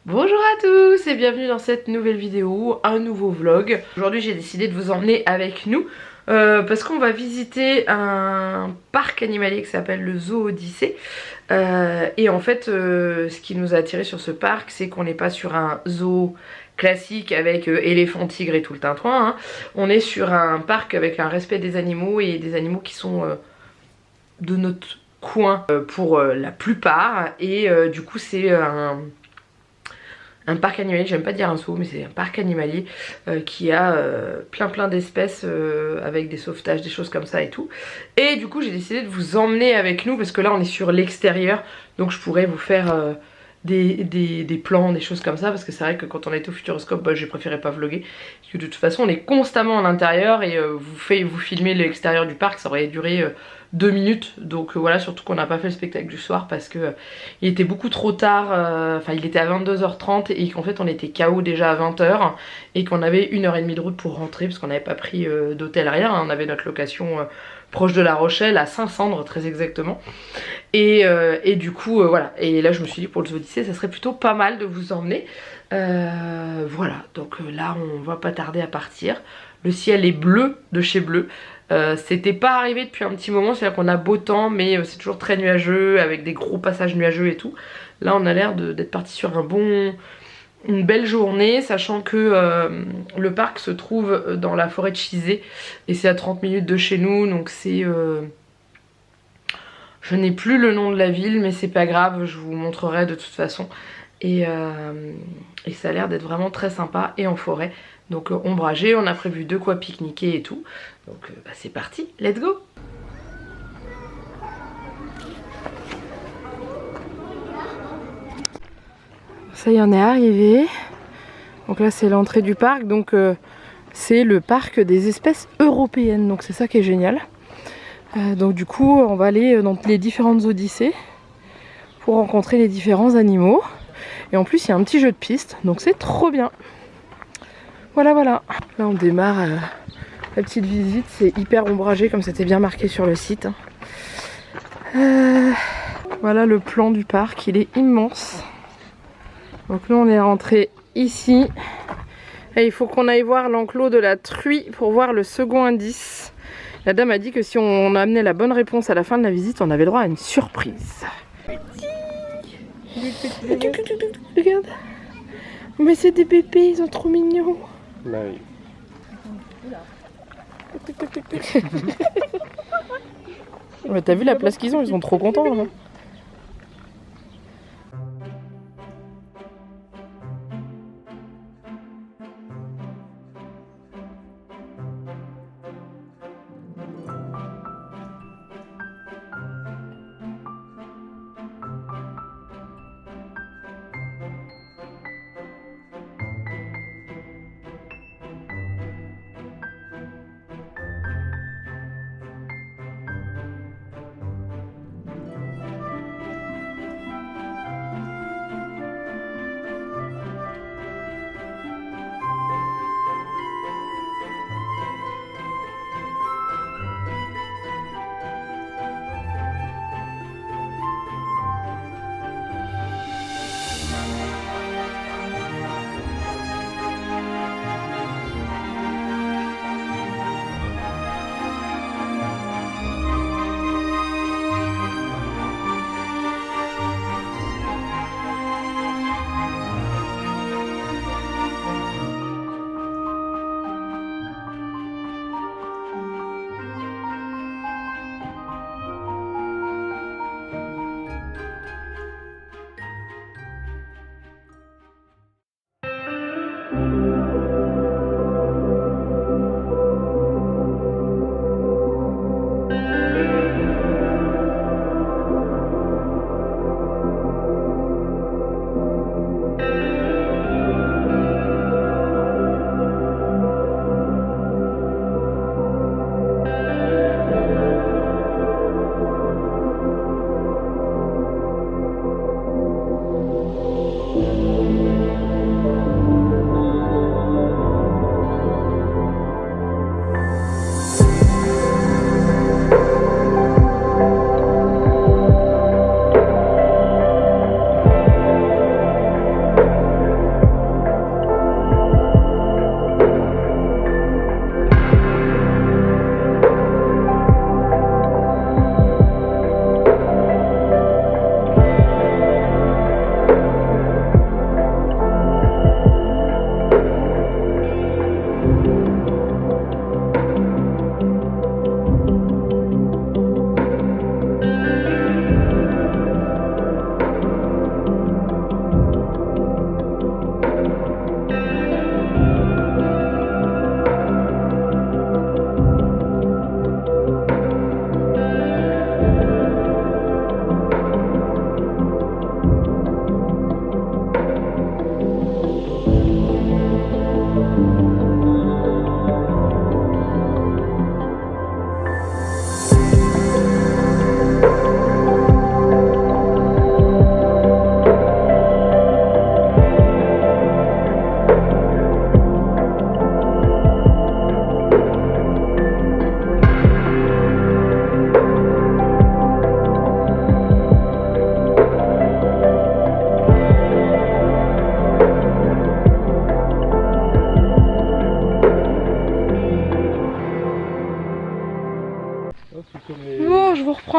Bonjour à tous et bienvenue dans cette nouvelle vidéo, un nouveau vlog. Aujourd'hui j'ai décidé de vous emmener avec nous parce qu'on va visiter un parc animalier qui s'appelle le Zoo Odyssée. Et en fait ce qui nous a attiré sur ce parc, c'est qu'on n'est pas sur un zoo classique avec éléphant, tigre et tout le tintouin, hein. On est sur un parc avec un respect des animaux et des animaux qui sont de notre coin pour la plupart. Et du coup c'est un parc animalier, j'aime pas dire un zoo, mais c'est un parc animalier qui a plein d'espèces avec des sauvetages, des choses comme ça et tout. Et du coup j'ai décidé de vous emmener avec nous parce que là on est sur l'extérieur, donc je pourrais vous faire des plans, des choses comme ça, parce que c'est vrai que quand on était au Futuroscope, bah, j'ai préféré pas vlogger, parce que de toute façon on est constamment à l'intérieur et vous filmez l'extérieur du parc, ça aurait duré 2 minutes, donc voilà, surtout qu'on n'a pas fait le spectacle du soir parce que il était beaucoup trop tard, enfin il était à 22h30 et qu'en fait on était KO déjà à 20h et qu'on avait 1h30 de route pour rentrer parce qu'on n'avait pas pris d'hôtel rien, hein. On avait notre location proche de La Rochelle, à Saint-Cendre très exactement. Et du coup voilà, et là je me suis dit pour le Zoo Odyssée ça serait plutôt pas mal de vous emmener. Voilà, donc là on va pas tarder à partir. Le ciel est bleu de chez bleu. C'était pas arrivé depuis un petit moment, c'est-à-dire qu'on a beau temps mais c'est toujours très nuageux avec des gros passages nuageux et tout. Là on a l'air d'être parti sur une belle journée, sachant que le parc se trouve dans la forêt de Chizé et c'est à 30 minutes de chez nous, donc c'est... je n'ai plus le nom de la ville mais c'est pas grave, je vous montrerai de toute façon. Et ça a l'air d'être vraiment très sympa et en forêt. Donc ombragé, on a prévu de quoi pique-niquer et tout. Donc bah, c'est parti, let's go! Ça y est, on est arrivé. Donc là c'est l'entrée du parc, donc c'est le parc des espèces européennes. Donc c'est ça qui est génial. Donc du coup on va aller dans les différentes odyssées pour rencontrer les différents animaux. Et en plus il y a un petit jeu de piste, donc c'est trop bien. Voilà. Là on démarre la petite visite, c'est hyper ombragé comme c'était bien marqué sur le site. Voilà le plan du parc, il est immense. Donc là on est rentré ici. Et il faut qu'on aille voir l'enclos de la truie pour voir le second indice. La dame a dit que si on amenait la bonne réponse à la fin de la visite, on avait droit à une surprise. Regarde. Mais c'est des bébés, ils sont trop mignons. Bah oui. Mais t'as vu la place qu'ils ont, ils sont trop contents là.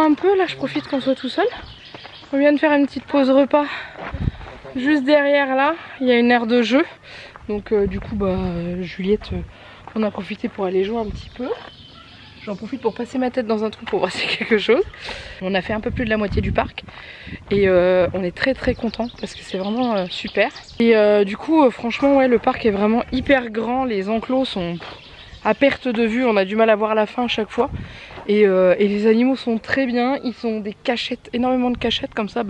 un peu, là je profite qu'on soit tout seul. On vient de faire une petite pause repas. Juste derrière là, il y a une aire de jeu. Donc du coup Juliette, on a profité pour aller jouer un petit peu. J'en profite pour passer ma tête dans un trou pour voir si c'est quelque chose. On a fait un peu plus de la moitié du parc et on est très content parce que c'est vraiment super. Et du coup franchement ouais, le parc est vraiment hyper grand, les enclos sont à perte de vue, on a du mal à voir la fin à chaque fois. Et les animaux sont très bien, ils ont des cachettes, énormément de cachettes comme ça,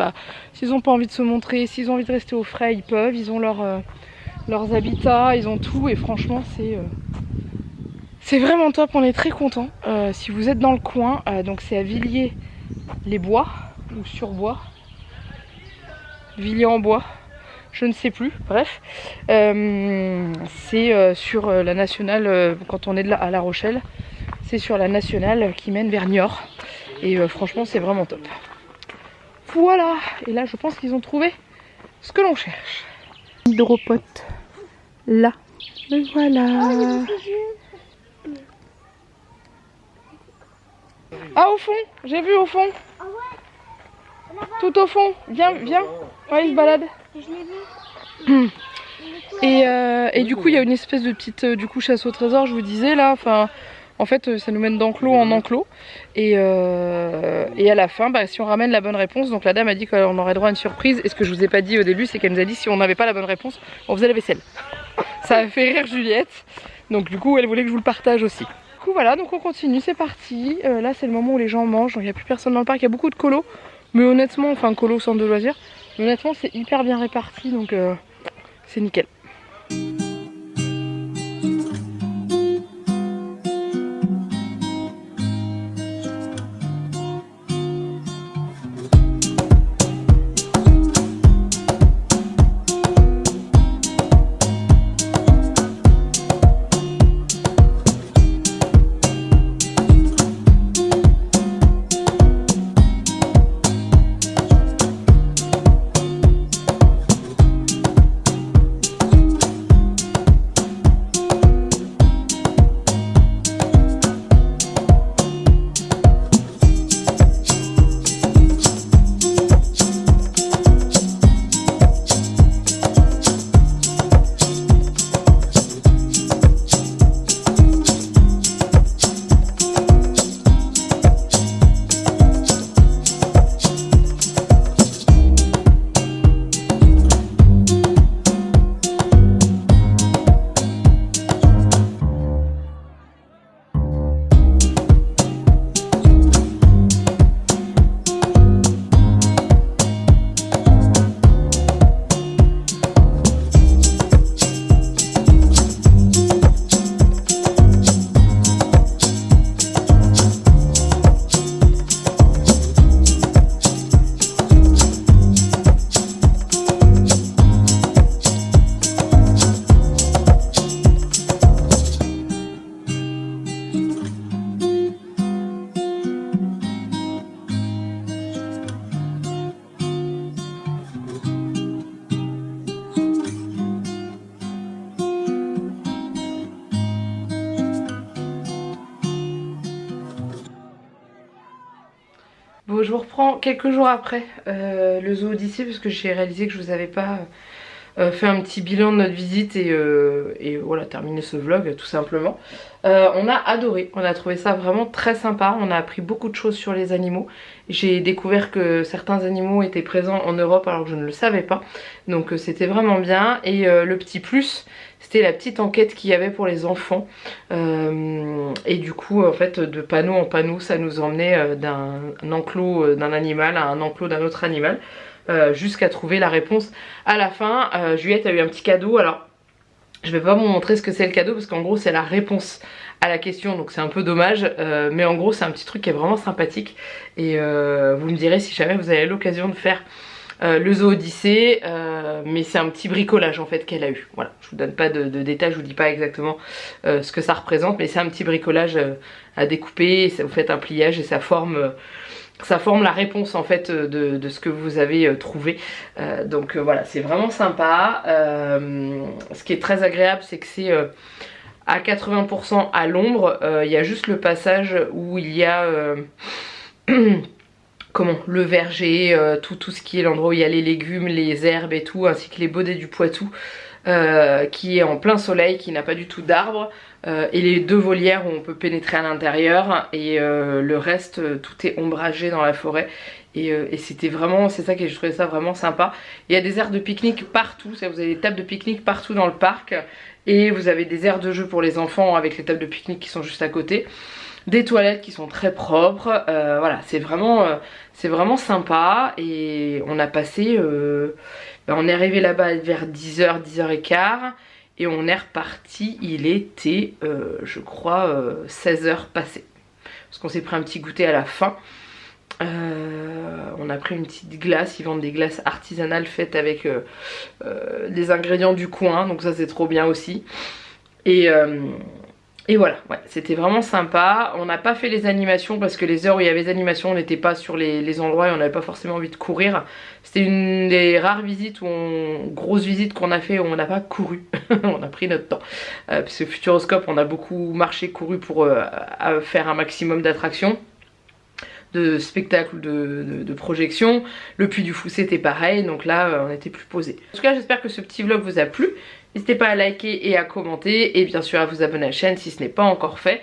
s'ils n'ont pas envie de se montrer, s'ils ont envie de rester au frais, ils peuvent, ils ont leurs habitats, ils ont tout et franchement c'est vraiment top, on est très contents. Si vous êtes dans le coin, donc c'est à Villiers-les-Bois ou sur Bois, Villiers-en-Bois, je ne sais plus, bref. C'est sur la nationale, quand on est à La Rochelle, c'est sur la nationale qui mène vers Niort. Et franchement c'est vraiment top. Voilà, et là je pense qu'ils ont trouvé ce que l'on cherche. Hydropote, là, et voilà. Ah au fond, j'ai vu au fond. Tout au fond, viens. Ouais, il se balade. Et du coup il y a une espèce de petite chasse au trésor, je vous disais là, en fait ça nous mène d'enclos en enclos. Et à la fin, si on ramène la bonne réponse, donc la dame a dit qu'on aurait droit à une surprise. Et ce que je vous ai pas dit au début, c'est qu'elle nous a dit si on n'avait pas la bonne réponse, on faisait la vaisselle. Ça a fait rire Juliette, donc du coup elle voulait que je vous le partage aussi. Du coup voilà, donc on continue, c'est parti. Là c'est le moment où les gens mangent, donc il n'y a plus personne dans le parc, il y a beaucoup de colos. Mais honnêtement, colos centre de loisirs, mais honnêtement c'est hyper bien réparti, donc c'est nickel. Bon, je vous reprends quelques jours après le Zoo Odyssée parce que j'ai réalisé que je vous avais pas fait un petit bilan de notre visite et voilà, terminer ce vlog tout simplement. On a adoré, on a trouvé ça vraiment très sympa, on a appris beaucoup de choses sur les animaux. J'ai découvert que certains animaux étaient présents en Europe alors que je ne le savais pas, donc c'était vraiment bien. Et le petit plus, c'était la petite enquête qu'il y avait pour les enfants. Et du coup en fait de panneau en panneau ça nous emmenait d'un enclos d'un animal à un enclos d'un autre animal, jusqu'à trouver la réponse à la fin. Juliette a eu un petit cadeau, alors je vais pas vous montrer ce que c'est le cadeau parce qu'en gros c'est la réponse à la question, donc c'est un peu dommage, mais en gros c'est un petit truc qui est vraiment sympathique. Et vous me direz si jamais vous avez l'occasion de faire le Zoo Odyssée, mais c'est un petit bricolage en fait qu'elle a eu. Voilà, je vous donne pas de détails, je vous dis pas exactement ce que ça représente, mais c'est un petit bricolage à découper, et ça, vous faites un pliage et ça forme la réponse en fait de ce que vous avez trouvé. Donc voilà, c'est vraiment sympa. Ce qui est très agréable, c'est que c'est à 80% à l'ombre. Il y a juste le passage où il y a le verger, tout ce qui est l'endroit où il y a les légumes, les herbes et tout, ainsi que les baudets du Poitou, qui est en plein soleil, qui n'a pas du tout d'arbres, et les 2 volières où on peut pénétrer à l'intérieur, et le reste, tout est ombragé dans la forêt. Et c'était vraiment, c'est ça que je trouvais ça vraiment sympa. Il y a des aires de pique-nique partout, vous avez des tables de pique-nique partout dans le parc, et vous avez des aires de jeu pour les enfants avec les tables de pique-nique qui sont juste à côté. Des toilettes qui sont très propres, voilà, c'est vraiment sympa. Et on a passé, on est arrivé là-bas vers 10h, 10h15, et on est reparti, il était, je crois, 16h passées. Parce qu'on s'est pris un petit goûter à la fin. On a pris une petite glace, ils vendent des glaces artisanales faites avec des ingrédients du coin, donc ça c'est trop bien aussi. Et voilà, ouais, c'était vraiment sympa. On n'a pas fait les animations parce que les heures où il y avait les animations, on n'était pas sur les endroits et on n'avait pas forcément envie de courir. C'était une des rares visites, grosses visites qu'on a fait où on n'a pas couru. On a pris notre temps. Parce que Futuroscope, on a beaucoup marché, couru pour faire un maximum d'attractions, de spectacles ou de projections. Le Puy du Fou c'était pareil, donc là on était plus posé. En tout cas j'espère que ce petit vlog vous a plu. N'hésitez pas à liker et à commenter, et bien sûr à vous abonner à la chaîne si ce n'est pas encore fait.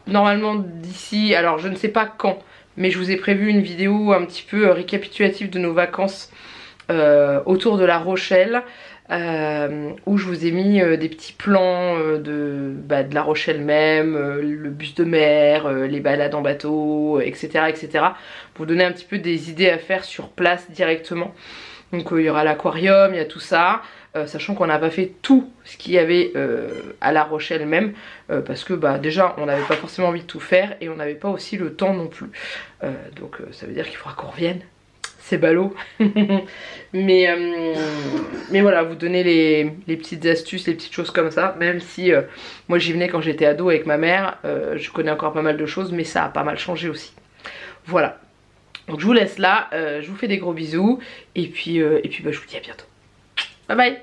Normalement d'ici, alors je ne sais pas quand, mais je vous ai prévu une vidéo un petit peu récapitulative de nos vacances autour de La Rochelle. Où je vous ai mis des petits plans de La Rochelle même, le bus de mer, les balades en bateau, etc., etc. Pour vous donner un petit peu des idées à faire sur place directement. Donc il y aura l'aquarium, il y a tout ça, sachant qu'on n'a pas fait tout ce qu'il y avait à La Rochelle même, parce que déjà on n'avait pas forcément envie de tout faire, et on n'avait pas aussi le temps non plus. Donc ça veut dire qu'il faudra qu'on revienne. C'est ballot. mais voilà, vous donner les petites astuces, les petites choses comme ça. Même si moi j'y venais quand j'étais ado avec ma mère, je connais encore pas mal de choses, mais ça a pas mal changé aussi. Voilà. Donc je vous laisse là, je vous fais des gros bisous. Et puis je vous dis à bientôt. Bye bye.